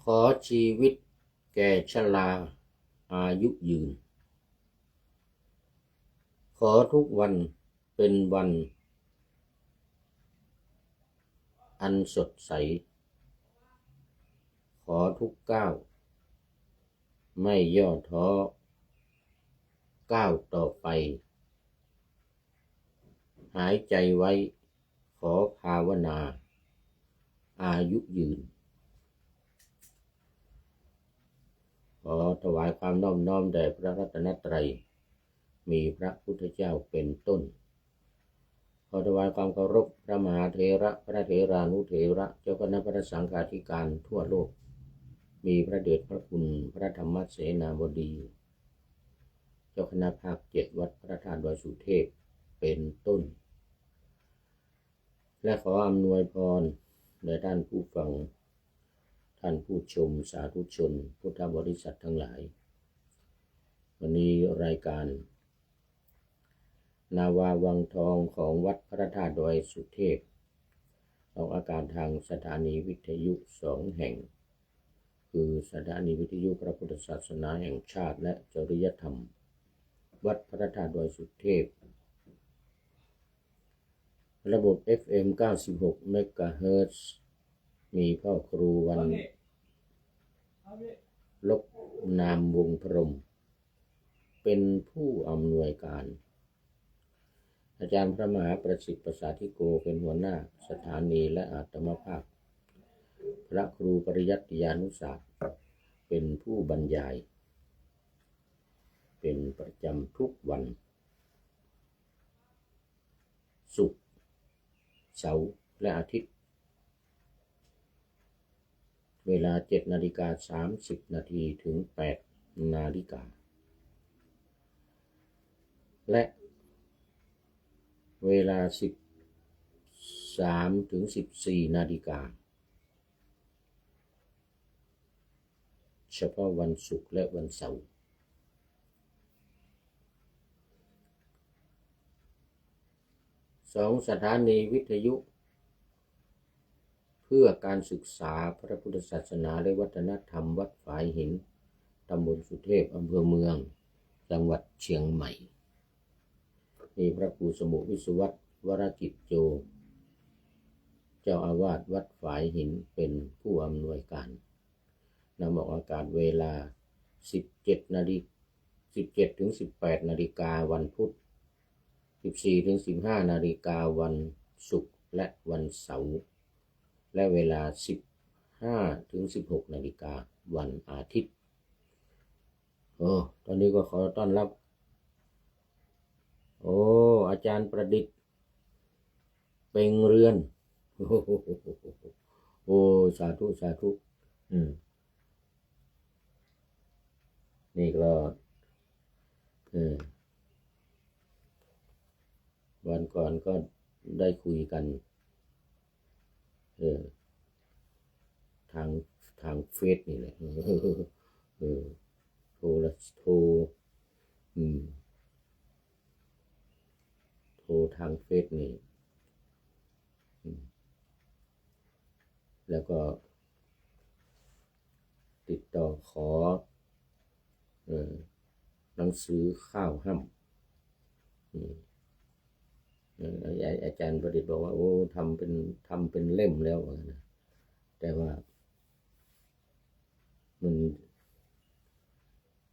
ขอชีวิตแก่ชราอายุยืนขอทุกวันเป็นวันอันสดใสขอทุกก้าวไม่ย่อท้อก้าวต่อไปหายใจไว้ขอภาวนาอายุยืนขอถวายความนอบน้อมแด่พระรัตนตรัยมีพระพุทธเจ้าเป็นต้นขอถวายความเคารพพระมหาเถระพระเถรานุเถระเจ้าคณะพระสังฆาธิการทั่วโลกมีพระเดชพระคุณพระธรรมเสนาบดีเจ้าคณะภาค7วัดพระธาตุดอยสุเทพเป็นต้นและขออำนวยพรแด่ท่านผู้ฟังท่านผู้ชมสาธุชนพุทธบริษัททั้งหลายวันนี้รายการนาวาวังทองของวัดพระธาตุดอยสุเทพออกอากาศทางสถานีวิทยุ2แห่งคือสถานีวิทยุพระพุทธศาสนาแห่งชาติและจริยธรรมวัดพระธาตุดอยสุเทพระบบ FM 96 เมกะเฮิรตซ์มีพ่อครูวันลบนามวงพรหมเป็นผู้อำนวยการอาจารย์พระมหาประสิทธิ์ประสาธิโกเป็นหัวหน้าสถานีและอาตมาภาพพระครูปริยัติยานุศาสตร์เป็นผู้บรรยายเป็นประจำทุกวันศุกร์เสาร์และอาทิตย์เวลา 7:30 นาทีถึง 8 นาฬิกาและเวลา 13 ถึง 14 นาฬิกาเฉพาะวันศุกร์และวันเสาร์2 สถานีวิทยุเพื่อการศึกษาพระพุทธศาสนาและวัฒนธรรมวัดฝายหินตำบลสุเทพอำเภอเมืองจังหวัดเชียงใหม่มีพระครูสมุวิศวัตรวรกิจโจเจ้าอาวาสวัดฝายหินเป็นผู้อำนวยการนำออกอากาศเวลา 17 ถึง 18 นาฬิกาวันพุธ 14 ถึง 15 นาฬิกาวันศุกร์และวันเสาร์และเวลา 15 ถึง 16 นาฬิกาวันอาทิตย์ตอนนี้ก็ขอต้อนรับอาจารย์ประดิษฐ์เป่งเรือนสาธุสาธุนี่ก็วันก่อนก็ได้คุยกันทางเฟซนี่แหละโทรทางเฟซนี่แล้วก็ติดต่อขอหนังสือข้าวห้ำอาจารย์ประดิษฐ์บอกว่าทำเป็นเล่มแล้วนะแต่ว่ามัน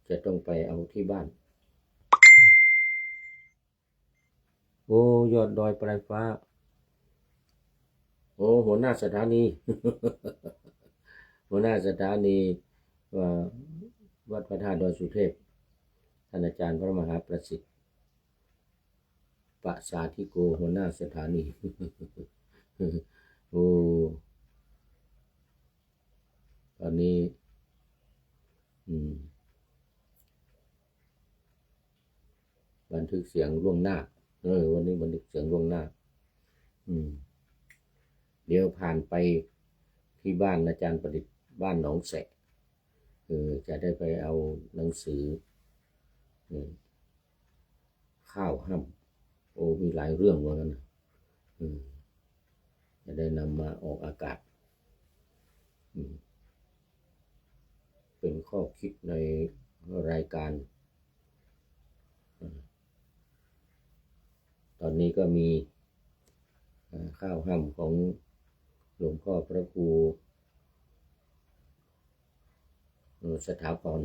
จะต้องไปเอาที่บ้านยอดดอยปลายฟ้าหัวหน้าสถานี หัวหน้าสถานีวัดพระธาตุดอยสุเทพท่านอาจารย์พระมหาประสิทธิ์ประสาธิโกหัวหน้าสถานี ตอนนี้บันทึกเสียงล่วงหน้าวันนี้บันทึกเสียงล่วงหน้าเดี๋ยวผ่านไปที่บ้านอาจารย์ประดิษฐ์บ้านหนองแสะจะได้ไปเอาหนังสือข้าวห้ำมีหลายเรื่องเหมือนกันจะได้นำมาออกอากาศ ข้อคิดในรายการตอนนี้ก็มีข้าวห้ำของหลวงพ่อพระครูสถาพร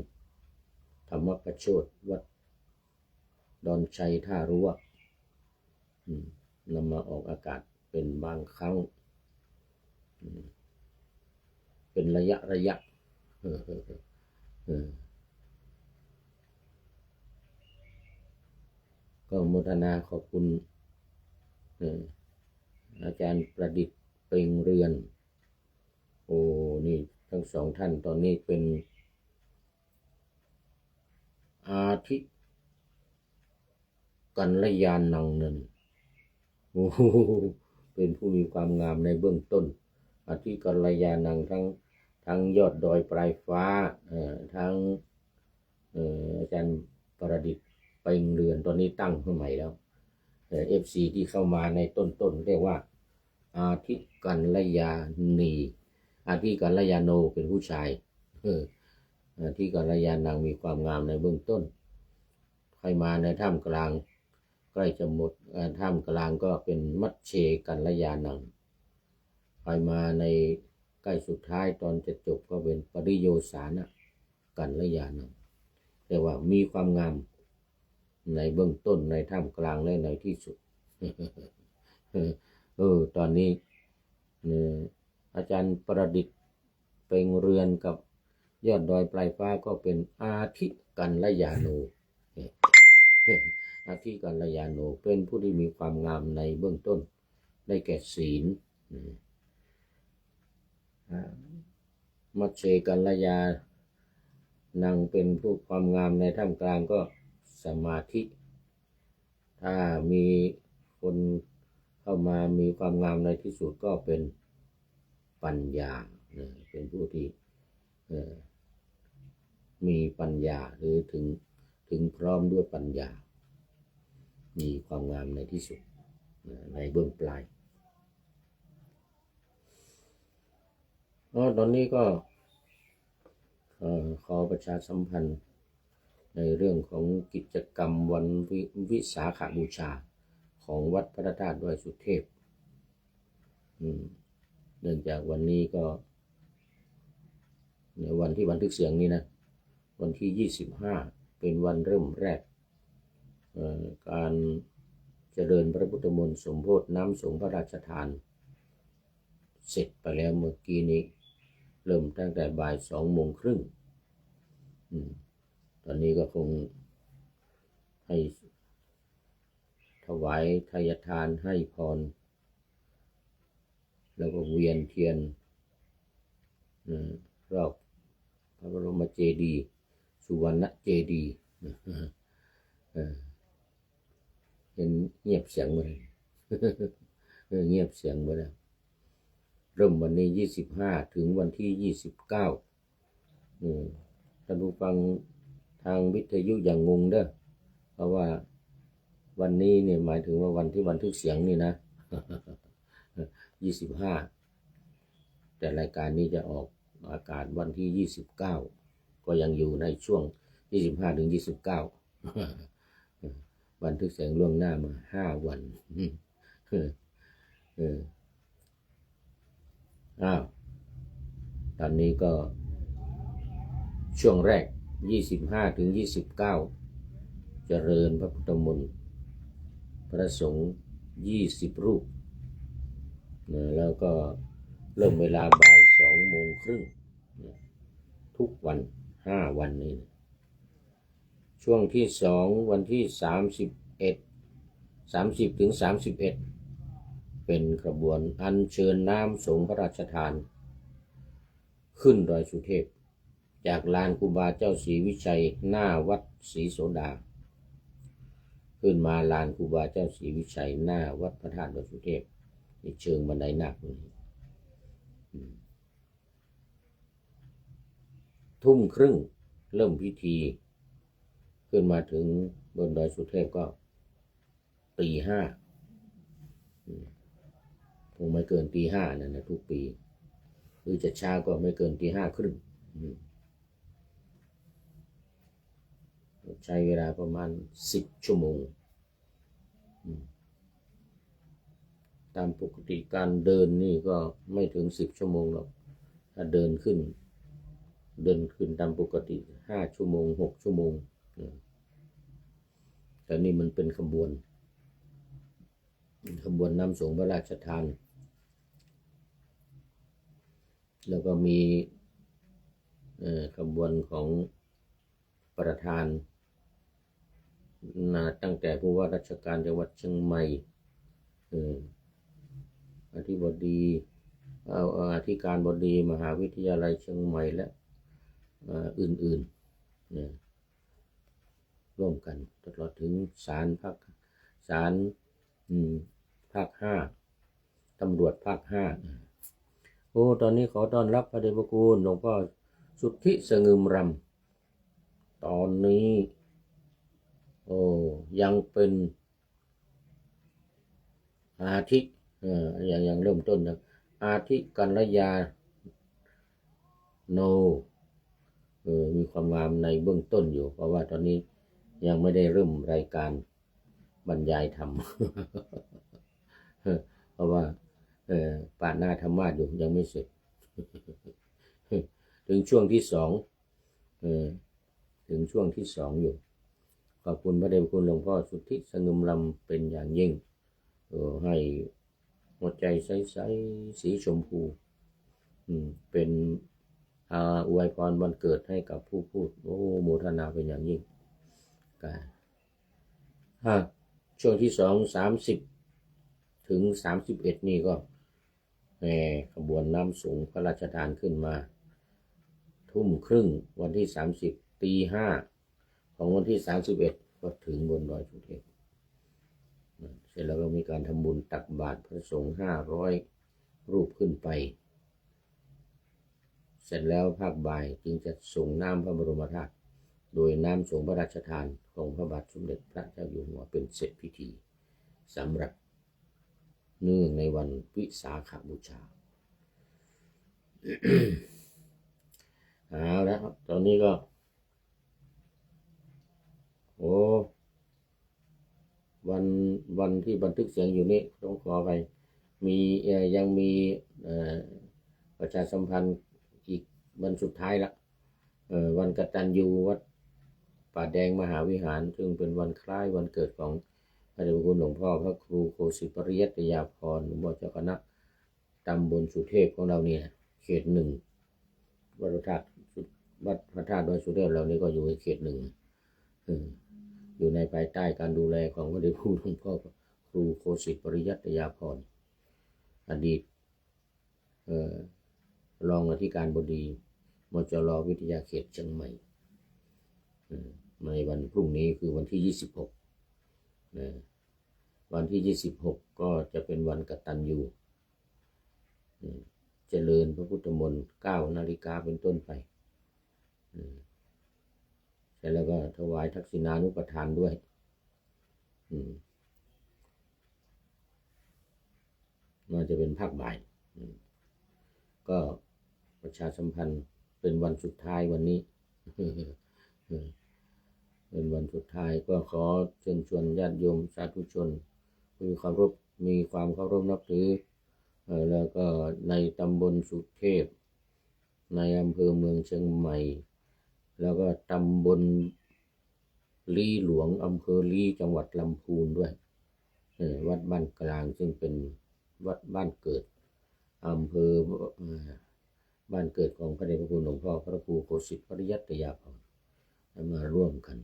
ธรรมประโชติวัดดอนชัยท่ารั้วนำมาออกอากาศเป็นบางครั้งเป็นระยะก็โมทนาขอบคุณอาจารย์ประดิษฐ์เปล่งเรือนโอ้นี่ทั้งสองท่านตอนนี้เป็นอาทิกัลยาณังนั่นโอ้เป็นผู้มีความงามในเบื้องต้นอาทิกัลยาณังทั้งยอดดอยปลายฟ้าทั้งอาจารย์ประดิษฐ์เปล่งเรือนตอนนี้ตั้งขึ้นใหม่แล้วFC ที่เข้ามาในต้นเรียกว่าอาทิกัลยาณีอาทิกัลยาโนเป็นผู้ชายอาทิกัลยาณังมีความงามในเบื้องต้นใครมาในท่ามกลางใกล้จะหมดท่ามกลางก็เป็นมัชเชกัลยาณังใครมาในใกล้สุดท้ายตอนจะจบก็เป็นปริโยสานะกัลยาณังแต่ว่ามีความงามในเบื้องต้นในท่ามกลางและในที่สุดตอนนี้อาจารย์ประดิษฐ์เปล่งเรือนกับยอดดอยปลายฟ้าก็เป็นอาทิกัลยาโนอาทิกัลยาโนเป็นผู้ที่มีความงามในเบื้องต้นได้แก่ศีลมัชเชกัลยาณังเป็นผู้ความงามในท่ามกลางก็สมาธิถ้ามีคนเข้ามามีความงามในที่สุดก็เป็นปัญญาเป็นผู้ที่มีปัญญาหรือถึงพร้อมด้วยปัญญามีความงามในที่สุดในเบื้องปลายตอนนี้ก็ขอประชาสัมพันธ์ในเรื่องของกิจกรรมวันวิสาขบูชาของวัดพระธาตุดอยสุเทพเนื่องจากวันนี้ก็ในวันที่บันทึกเสียงนี้นะวันที่25เป็นวันเริ่มแรกการเจริญพระพุทธมนต์สมโภชน้ำสงฆ์พระราชทานเสร็จไปแล้วเมื่อกี้นี้เริ่มตั้งแต่บ่าย2:30ตอนนี้ก็คงให้ถวายทายทานให้พรแล้วก็เวียนเทียนรอบพระบรมเจดีย์สุวรรณเจดีย์เห็นเงียบเสียงหมดเลยเงียบเสียงหมดแล้วเริ่มวันนี้25ถึงวันที่29ท่านผู้ฟังทางวิทยุอย่างงงเด้อเพราะว่าวันนี้เนี่ยหมายถึงว่าวันที่บันทึกเสียงนี่นะ25แต่รายการนี้จะออกอากาศวันที่29ก็ยังอยู่ในช่วง25ถึง29บันทึกเสียงล่วงหน้ามา5วันตอนนี้ก็ช่วงแรก25ถึง29เจริญพระพุทธมนต์พระสงฆ์20รูปแล้วก็เริ่มเวลาบ่าย2:30ทุกวัน5วันนี้ช่วงที่2วันที่30ถึง31เป็นกระบวนอัญเชิญน้ำสงฆ์พระราชทานขึ้นดอยสุเทพจากลานครูบาเจ้าศรีวิชัยหน้าวัดศรีโสดาขึ้นมาลานครูบาเจ้าศรีวิชัยหน้าวัดพระธาตุดอยสุเทพในเชิงบันไดนาค20:30เริ่มพิธีขึ้นมาถึงบนดอยสุเทพก็5:00คงไม่เกิน5:00นะทุกปีหรือจะช้าก็ไม่เกิน5:30 ใช้เวลาประมาณ10 ชั่วโมงตามปกติการเดินนี่ก็ไม่ถึง10 ชั่วโมงหรอกถ้าเดินขึ้นตามปกติ5 ชั่วโมง6 ชั่วโมงแต่นี่มันเป็นขบวนน้ำสงฆ์พระราชทานแล้วก็มีขบวนของประธานตั้งแต่ผู้ว่าราชการจังหวัดเชียงใหม่อธิการบดีมหาวิทยาลัยเชียงใหม่และอื่นๆร่วมกันตลอดถึงศาลภาค5ตำรวจภาค5ตอนนี้ขอต้อนรับพระเดชพระคุณหลวงพ่อสุทธิสงึมรำตอนนี้ยังเป็นอาทิยังเริ่มต้นนะอาทิกัลยาโนมีความงามในเบื้องต้นอยู่เพราะว่าตอนนี้ยังไม่ได้เริ่มรายการบรรยายธรรม เพราะว่าปาดหน้าธรรมะอยู่ยังไม่เสร็จ ถึงช่วงที่2อยู่ขอบคุณพระเดชพระคุณหลวงพ่อสุทธิสงึมรำเป็นอย่างยิ่งให้หัวใจใสๆสีชมพูเป็นอวยพรวันเกิดให้กับผู้พูดโมทนาเป็นอย่างยิ่งช่วงที่2 30ถึง31นี่ก็ขบวนน้ำสงฆ์พระราชทานขึ้นมา20:30วันที่30 5:00ของวันที่31ก็ถึงบนดอยสุเทพเสร็จแล้วก็มีการทำบุญตักบาตรพระสงฆ์500 รูปขึ้นไปเสร็จแล้วภาคบ่ายจึงจะส่งน้ำพระบรมธาตุโดยน้ำสงฆ์พระราชทานของพระบาทสมเด็จพระเจ้าอยู่หัวเป็นเสร็จพิธีสำหรับเนื่องในวันวิสาขบูชา เอาแล้วตอนนี้ก็วันที่บันทึกเสียงอยู่นี้ต้องขอไปยังมีประชาสัมพันธ์อีกวันสุดท้ายละวันกตัญญูวัดป่าแดงมหาวิหารซึ่งเป็นวันคล้ายวันเกิดของพระเดชพระคุณหลวงพ่อพระครูโคสิปริยัตยาภรณ์หลวงพ่อเจ้าคณะตำบลสุเทพของเราเนี่ยเขต1วัดพระธาตุดอยสุเทพเรานี่ก็อยู่ในเขต1อยู่ในภายใต้การดูแลของพระเดชพระคุณหลวงพ่อครูโคสิปริยัตยาภรณ์อดีตรองอธิการบดีมจร.วิทยาเขตเชียงใหม่ในวันพรุ่งนี้คือวันที่26วันที่26ก็จะเป็นวันกตัญญูเจริญพระพุทธมนต์ 9 นาฬิกาเป็นต้นไปเสร็จแล้วก็ถวายทักษิณานุปทานด้วยน่าจะเป็นภาคบ่ายก็ประชาสัมพันธ์เป็นวันสุดท้ายวันนี้ เป็นวันสุดท้ายก็ขอเชิญชวนญาติโยมสาธุชนมีความเคารพนับถือแล้วก็ในตำบลสุเทพในอำเภอเมืองเชียงใหม่แล้วก็ตำบลลีหลวงอำเภอลีจังหวัดลำพูนด้วยวัดบ้านกลางซึ่งเป็นวัดบ้านเกิดอำเภอบ้านเกิดของพระเดชพระคุณหลวงพ่อพระครูโคสิปริยัตยาภรณ์มาร่วมกัน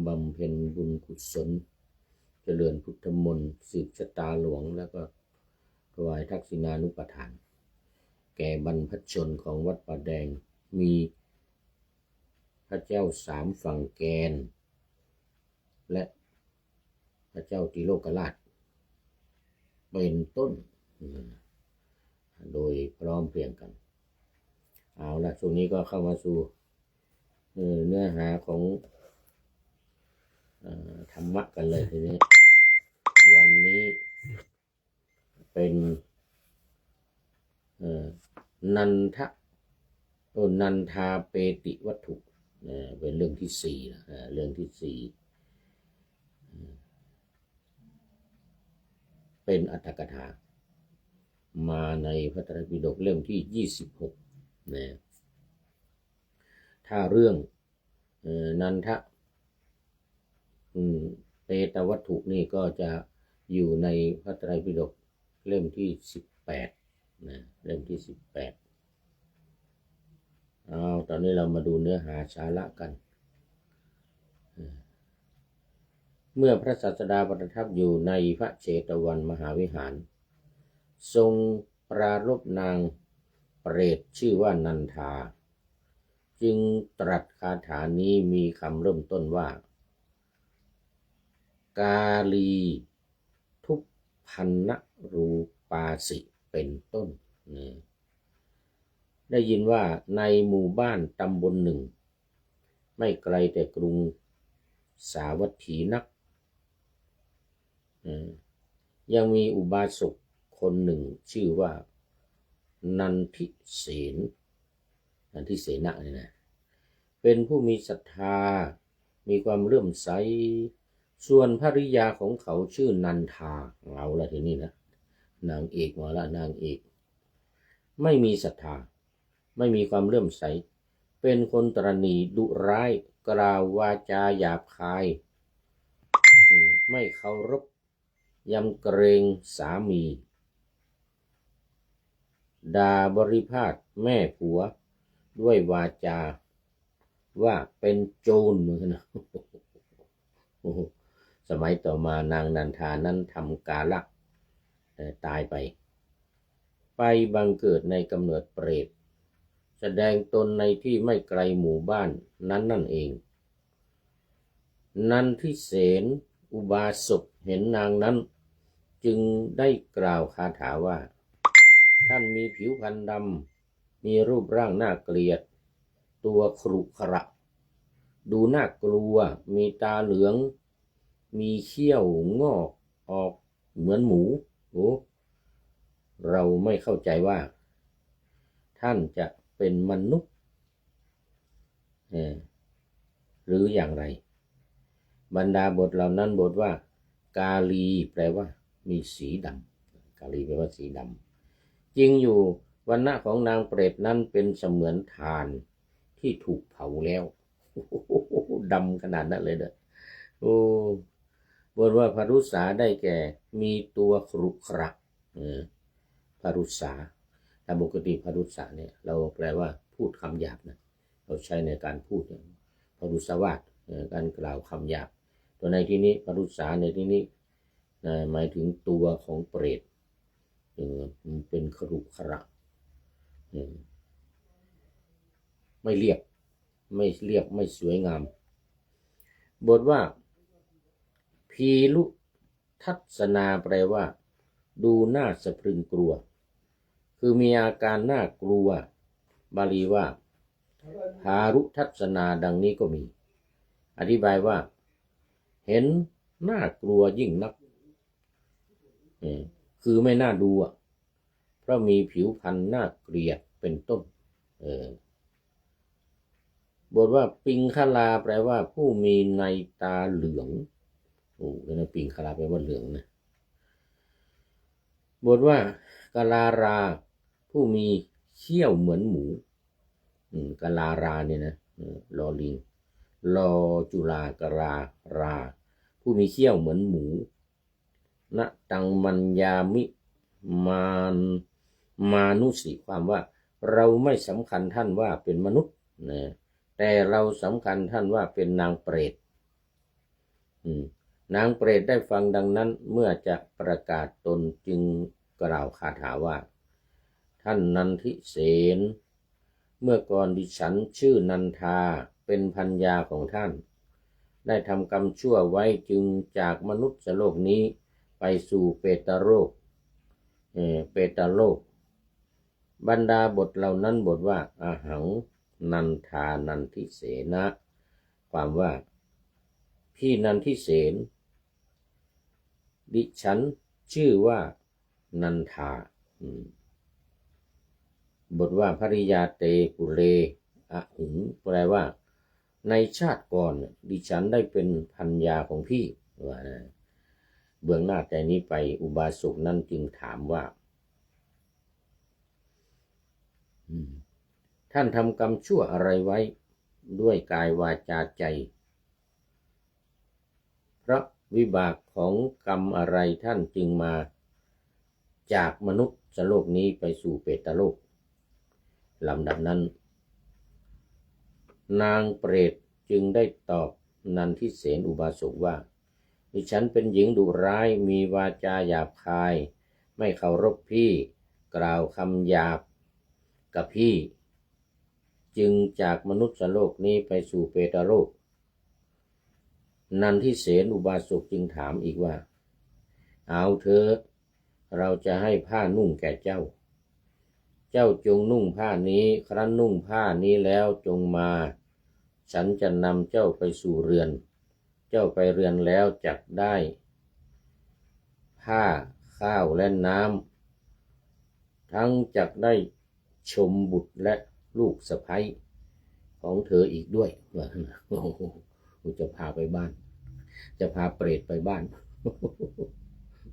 บำเพ็ญบุญกุศลเจริญพุทธมนต์สืบชะตาหลวงแล้วก็ถวายทักษิณานุปทานแก่บรรพชนของวัดป่าแดงมีพระเจ้า3ฝั่งแกนและพระเจ้าติโลกราชเป็นต้นโดยพร้อมเพรียงกันเอาละช่วงนี้ก็เข้ามาสู่เนื้อหาของธรรมะกันเลยทีนี้วันนี้เป็นนันทาเปติวัตถุ เป็นเรื่องที่สี่เรื่องที่สี่เป็นอรรถกถามาในพระไตรปิฎกเล่มที่26นะถ้าเรื่องนันทะเตตวัตถุนี่ก็จะอยู่ในพระไตรปิฎกเล่มที่18นะเล่มที่18ตอนนี้เรามาดูเนื้อหาสาระกันเมื่อพระศาสดาประทับอยู่ในพระเชตวันมหาวิหารทรงปรารภนางเปรตชื่อว่านันทาจึงตรัสคาถานี้มีคำเริ่มต้นว่ากาลีทุพพันนรูปาสิเป็นต้นได้ยินว่าในหมู่บ้านตำบลหนึ่งไม่ไกลแต่กรุงสาวัตถีนักยังมีอุบาสกคนหนึ่งชื่อว่านันทิเสนนันทิเสนะเนี่ยนะเป็นผู้มีศรัทธามีความเลื่อมใสส่วนภริยาของเขาชื่อนันทาเอาละทีนี้นะนางเอกมาละนางเอกไม่มีศรัทธาไม่มีความเลื่อมใสเป็นคนตระหนี่ดุร้ายกล่าววาจาหยาบคายไม่เคารพยำเกรงสามีด่าบริพาทแม่ผัวด้วยวาจาว่าเป็นโจรเหมือนกันนะสมัยต่อมานางนันทานั้นทำกาละตายไปบังเกิดในกำเนิดเปรตแสดงตนในที่ไม่ไกลหมู่บ้านนั้นนั่นเองนันทิเสนอุบาสกเห็นนางนั้นจึงได้กล่าวคาถาว่าท่านมีผิวพรรณดำมีรูปร่างน่าเกลียดตัวขรุขระดูน่ากลัวมีตาเหลืองมีเขี้ยวงอกออกเหมือนหมูเราไม่เข้าใจว่าท่านจะเป็นมนุษย์หรืออย่างไรบรรดาบทเหล่านั้นบทว่ากาลีแปลว่ามีสีดำกาลีแปลว่าสีดำจริงอยู่วรรณะของนางเปรตนั้นเป็นเสมือนถ่านที่ถูกเผาแล้วดำขนาดนั้นเลยเด้อบทว่าพรุษาได้แก่มีตัวครุขระพรุษาแต่ปกติพรุษาเนี่ยเราแปลว่าพูดคำหยาบนะเราใช้ในการพูดพรุษวาทการกล่าวคำหยาบตัวในที่นี้พรุษาในที่นี้หมายถึงตัวของเปรตเป็นครุขระไม่เรียบไม่สวยงามบทว่าพีลุทัศนาแปลว่าดูน่าสะพรึงกลัวคือมีอาการน่ากลัวบาลีว่าหารุทัศนาดังนี้ก็มีอธิบายว่าเห็นน่ากลัวยิ่งนักคือไม่น่าดูเพราะมีผิวพรรณน่าเกลียดเป็นต้นบทว่าปิงคลาแปลว่าผู้มีในตาเหลืองแล้วนะปิงคลาแปลว่าเหลืองนะบทว่ากลาราผู้มีเขี้ยวเหมือนหมูกลาราเนี่ยนะลอลิงลอจุลากราผู้มีเขี้ยวเหมือนหมูณตังมัญญามิมานุสิความว่าเราไม่สำคัญท่านว่าเป็นมนุษย์นะแต่เราสำคัญท่านว่าเป็นนางเปรตนางเปรตได้ฟังดังนั้นเมื่อจะประกาศตนจึงกล่าวคาถาว่าท่านนันทิเสนเมื่อก่อนดิฉันชื่อนันทาเป็นภรรยาของท่านได้ทำกรรมชั่วไว้จึงจากมนุษย์โลกนี้ไปสู่เปตโลกบรรดาบทเหล่านั้นบทว่าอาหังนันทานันทิเสนะความว่าพี่นันทิเสนดิฉันชื่อว่านันทาบทว่าภริยาเตปุเรอหุงแปลว่า ในชาติก่อนดิฉันได้เป็นภรรยาของพี่ว่านะเบื้องหน้าแต่นี้ไปอุบาสกนั้นจึงถามว่าท่านทำกรรมชั่วอะไรไว้ด้วยกายวาจาใจเพราะวิบากของกรรมอะไรท่านจึงมาจากมนุษย์โลกนี้ไปสู่เปตโลกลำดับนั้นนางเปรตจึงได้ตอบนันทิเสนอุบาสกว่าดิฉันเป็นหญิงดุร้ายมีวาจาหยาบคายไม่เคารพพี่กล่าวคำหยาบกับพี่จึงจากมนุษย์โลกนี้ไปสู่เปตโลกนันทิเสนอุบาสกจึงถามอีกว่าเอาเถอะเราจะให้ผ้านุ่งแก่เจ้าจงนุ่งผ้านี้ครั้นนุ่งผ้านี้แล้วจงมาฉันจะนำเจ้าไปสู่เรือนเจ้าไปเรือนแล้วจักได้ผ้าข้าวและน้ำทั้งจักได้ชมบุตรและลูกสะใภ้ของเธออีกด้วยว่าโอ้โหจะพาไปบ้านจะพาเปรตไปบ้าน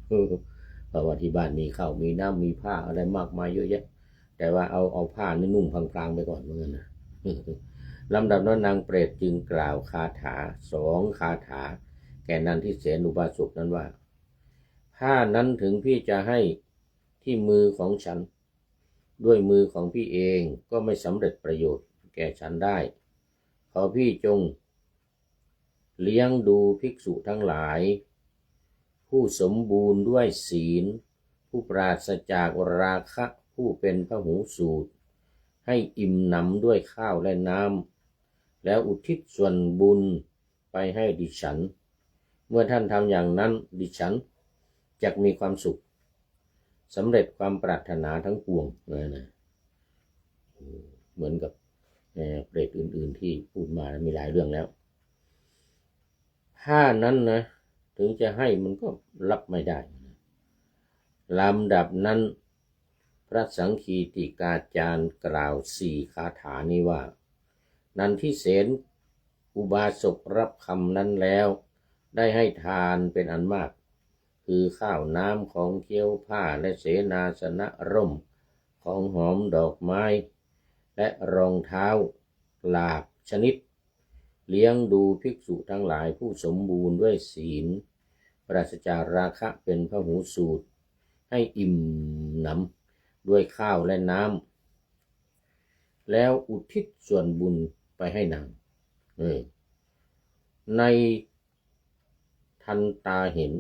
เพราะว่าที่บ้านมีข้าวมีน้ำมีผ้าอะไรมากมายเยอะแยะแต่ว่าเอาผ้านุ่งพลางๆไปก่อนเหมือนกันนะลำดับนั้นนางเปรตจึงกล่าวคาถา2 คาถาแก่นันทิเสนอุบาสกนั้นว่าผ้านั้นถึงพี่จะให้ที่มือของฉันด้วยมือของพี่เองก็ไม่สำเร็จประโยชน์แก่ฉันได้ขอพี่จงเลี้ยงดูภิกษุทั้งหลายผู้สมบูรณ์ด้วยศีลผู้ปราศจากราคะผู้เป็นพหูสูตรให้อิ่มหนำด้วยข้าวและน้ำแล้วอุทิศส่วนบุญไปให้ดิฉันเมื่อท่านทำอย่างนั้นดิฉันจะมีความสุขสำเร็จความปรารถนาทั้งปวงนะเหมือนกับเปรตอื่นๆที่พูดมามีหลายเรื่องแล้วผ้านั้นนะถึงจะให้มันก็รับไม่ได้ลำดับนั้นพระสังคีติกาจารย์กล่าว4 คาถานี้ว่านันทิเสนอุบาสกรับคำนั้นแล้วได้ให้ทานเป็นอันมากคือข้าวน้ำของเคี้ยวผ้าและเสนาสนะร่มของหอมดอกไม้และรองเท้าหลากชนิดเลี้ยงดูภิกษุทั้งหลายผู้สมบูรณ์ด้วยศีลปราศจากราคะเป็นพหูสูตรให้อิ่มหนำด้วยข้าวและน้ำแล้วอุทิศส่วนบุญไปให้นางในทันตาเห็น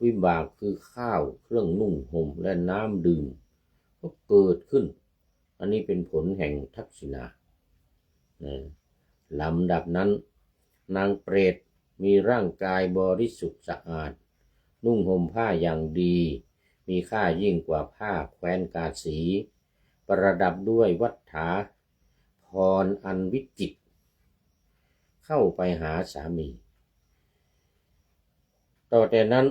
วิบากคือข้าวเครื่องนุ่งห่มและน้ำดื่มก็เกิดขึ้นอันนี้เป็นผลแห่งทักษิณาลำดับนั้นนางเปรตมีร่างกายบริสุทธิ์สะอาดนุ่งห่มผ้าอย่างดีมีค่ายิ่งกว่าผ้าแคว้นกาสีประดับด้วยวัฏฐาพรอันวิจิตรเข้าไปหาสามีต่อแต่นั้น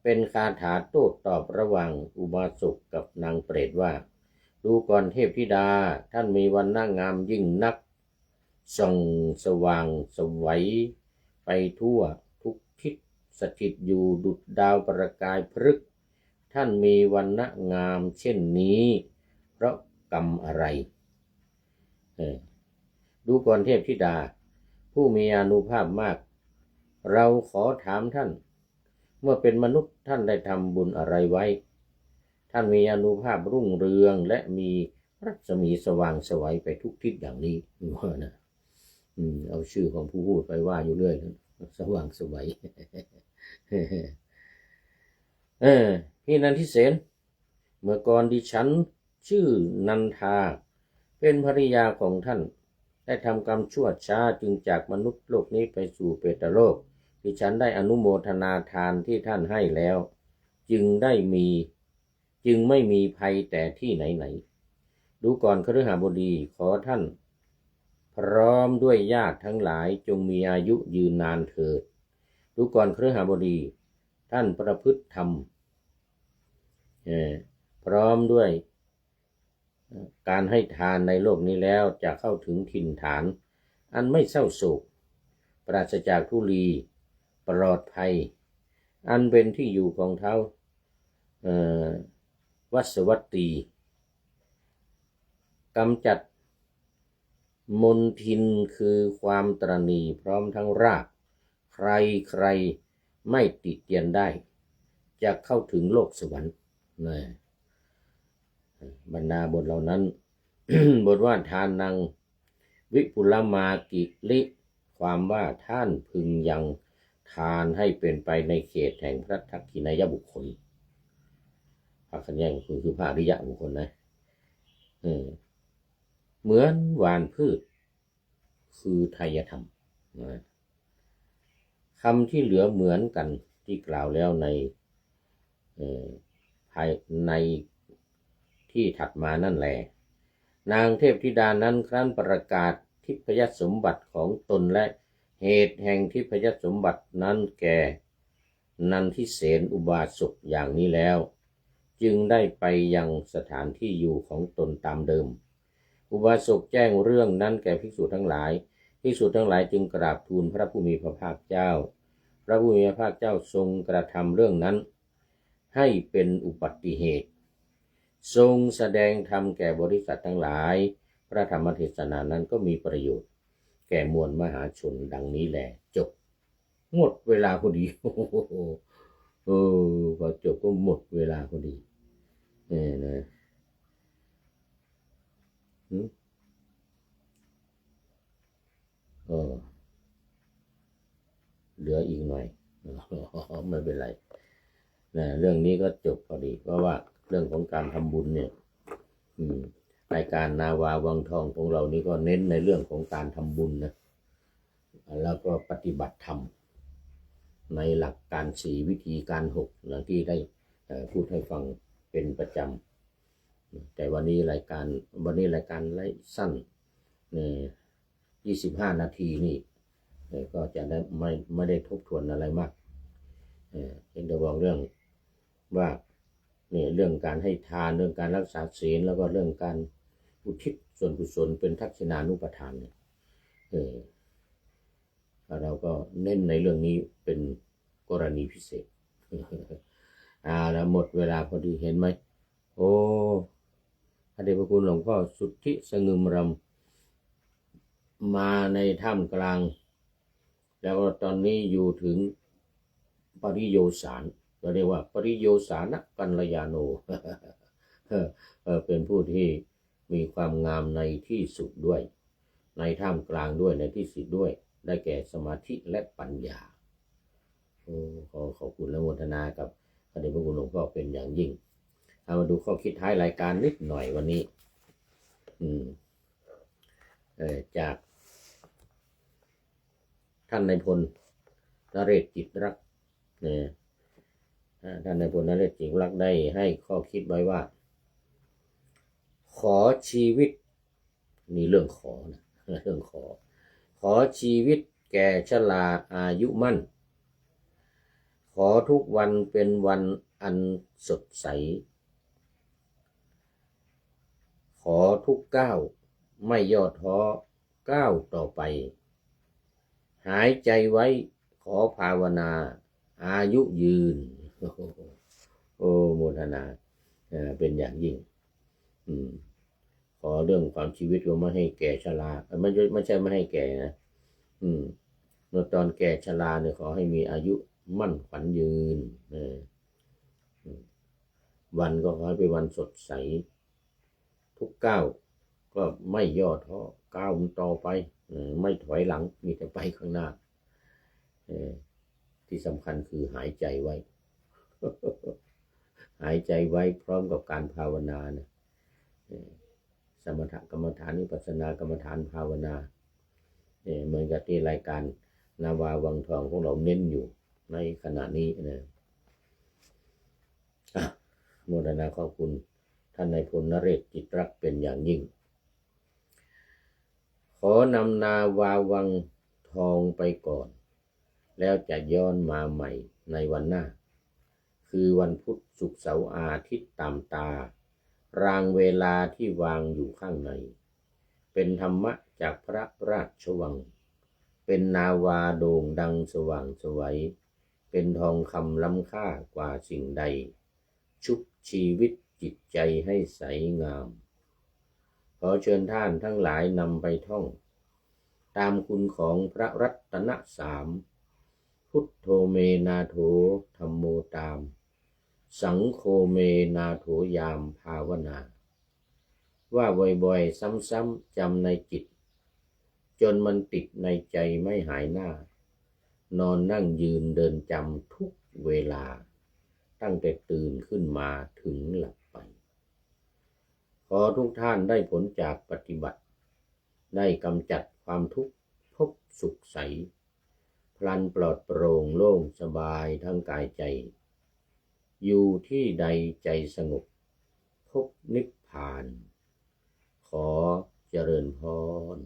เป็นคาถาโต้ตอบระหว่างอุบาสกกับนางเปรตว่าดูก่อนเทพธิดาท่านมีวันหน้างามยิ่งนักส่องสว่างสวัยไปทั่วทุกทิศสถิตอยู่ดุจดาวประกายพฤกษ์ท่านมีวันณะงามเช่นนี้เพราะกรรมอะไรดูก่อนเทพธิดาผู้มีอานุภาพมากเราขอถามท่านเมื่อเป็นมนุษย์ท่านได้ทำบุญอะไรไว้ท่านมีอานุภาพรุ่งเรืองและมีรัศมีสว่างไสวไปทุกทิศอย่างนี้ว่านะเอาชื่อของผู้พูดไปว่าอยู่เรื่อยสว่างไสวพี่นันทิเสนเมื่อก่อนดิฉันชื่อนันทาเป็นภริยาของท่านได้ทำกรรมชั่วช้าจึงจากมนุษย์โลกนี้ไปสู่เปตโลกดิฉันได้อนุโมทนาทานที่ท่านให้แล้วจึงไม่มีภัยแต่ที่ไหนดูก่อนคฤหบดีขอท่านพร้อมด้วยญาติทั้งหลายจงมีอายุยืนนานเถิดดูก่อนคฤหบดีท่านประพฤติธรรมพร้อมด้วยการให้ทานในโลกนี้แล้วจะเข้าถึงถิ่นฐาน อันไม่เศร้าโศกปราศจากทุลีปลอดภัยอันเป็นที่อยู่ของเท้าวัสวัตตีกำจัดมนทินคือความตรณีพร้อมทั้งรากใครไม่ติเตียนได้จะเข้าถึงโลกสวรรค์นะบรรดาบทเหล่านั้น บทว่าทานังวิปุลมากิลิความว่าท่านพึงยังทานให้เป็นไปในเขตแห่งพระทักขินายบุคคลพระคัญญาคือพระอริยะบุคคลนะเหมือนหว่านพืชคือไทยธรรมนะคำที่เหลือเหมือนกันที่กล่าวแล้วภายในที่ถัดมานั่นแหละนางเทพธิดานั้นครั้นประกาศทิพยสมบัติของตนและเหตุแห่งทิพยสมบัตินั้นแก่นันทิเสนอุบาสกอย่างนี้แล้วจึงได้ไปยังสถานที่อยู่ของตนตามเดิมอุบาสกแจ้งเรื่องนั้นแก่ภิกษุทั้งหลายภิกษุทั้งหลายจึงกราบทูลพระผู้มีพระภาคเจ้าพระผู้มีพระภาคเจ้าทรงกระทำเรื่องนั้นให้เป็นอุบัติเหตุทรงแสดงธรรมแก่บริษัททั้งหลายพระธรรมเทศนานั้นก็มีประโยชน์แก่มวลมหาชนดังนี้แหละจบหมดเวลาพอดีพอจบก็หมดเวลาพอดีนะเหลืออีกหน่อยไม่เป็นไรนะเรื่องนี้ก็จบพอดีเพราะว่าเรื่องของการทำบุญเนี่ยรายการนาวาวังทองของเรานี่ก็เน้นในเรื่องของการทำบุญนะแล้วก็ปฏิบัติธรรมในหลักการ4วิธีการ6อย่างที่ได้พูดให้ฟังเป็นประจำแต่วันนี้รายการไล่สั้น25 นาทีนี่ก็จะได้ไม่ได้ทบทวนอะไรมากจะบอกเรื่องว่าเนี่ยเรื่องการให้ทานเรื่องการรักษาศีลแล้วก็เรื่องการอุทิศส่วนกุศลเป็นทักษิณานุปทานเนี่ยเราก็เน้นในเรื่องนี้เป็นกรณีพิเศษแล้วหมดเวลาพอดีเห็นไหมโอ้พระเดชพระคุณหลวงพ่อสุทธิสงึมรำมาในถ้ำกลางแล้วตอนนี้อยู่ถึงปริโยสารเราเรียกว่าปริโยสานกัลยาโน เป็นผู้ที่มีความงามในที่สุดด้วยในท่ามกลางด้วยในที่สุดด้วยได้แก่สมาธิและปัญญาขอบคุณและโมทนากับพระเดชพระคุณหลวงพ่อเป็นอย่างยิ่งเอามาดูข้อคิดท้ายรายการนิดหน่อยวันนี้จากท่านนายพลนเรศจิตรักท่านนายพลนเรศจิตรักได้ให้ข้อคิดไว้ว่าขอชีวิตนี่เรื่องขอนะเรื่องขอชีวิตแก่ชราอายุมั่นขอทุกวันเป็นวันอันสดใสขอทุกก้าวไม่ย่อท้อก้าวต่อไปหายใจไว้ขอภาวนาอายุยืนโมทนาเป็นอย่างยิ่งขอเรื่องความชีวิตก็ไม่ให้แก่ชราไม่ใช่ไม่ให้แก่นะเมื่อตอนแก่ชราเนี่ยขอให้มีอายุมั่นขวัญยืนวันก็ขอให้เป็นวันสดใสทุกก้าวก็ไม่ย่อท้อก้าวต่อไปไม่ถอยหลังมีแต่ไปข้างหน้าที่สำคัญคือหายใจไว้ หายใจไว้พร้อมกับการภาวนานะสมถกรรมฐานวิปัสสนากรรมฐานภาวนาเหมือนกับที่รายการนาวาวังทองของเราเน้นอยู่ในขณะนี้นะโมทนาขอบคุณท่านนายพลนเรศจิตรักเป็นอย่างยิ่งขอนำนาวาวังทองไปก่อนแล้วจะย้อนมาใหม่ในวันหน้าคือวันพุธศุกร์เสาร์อาทิตย์ตามตารางเวลาที่วางอยู่ข้างใน เป็นธรรมะจากพระราชวังเป็นนาวาโด่งดังสว่างไสวเป็นทองคำล้ำค่ากว่าสิ่งใดชุบชีวิตจิตใจให้ใสงามขอเชิญท่านทั้งหลายนำไปท่องตามคุณของพระรัตนสามพุทโธเมนาโถธัมโมตามสังโฆเมนาโถยามภาวนาว่าบ่อยๆซ้ำๆจำในจิตจนมันติดในใจไม่หายหน้านอนนั่งยืนเดินจำทุกเวลาตั้งแต่ตื่นขึ้นมาถึงหลับไปขอทุกท่านได้ผลจากปฏิบัติได้กำจัดความทุกข์พบสุขใสพลันปลอดโปร่งโล่งสบายทั้งกายใจอยู่ที่ใดใจสงบพบนิพพานขอเจริญพร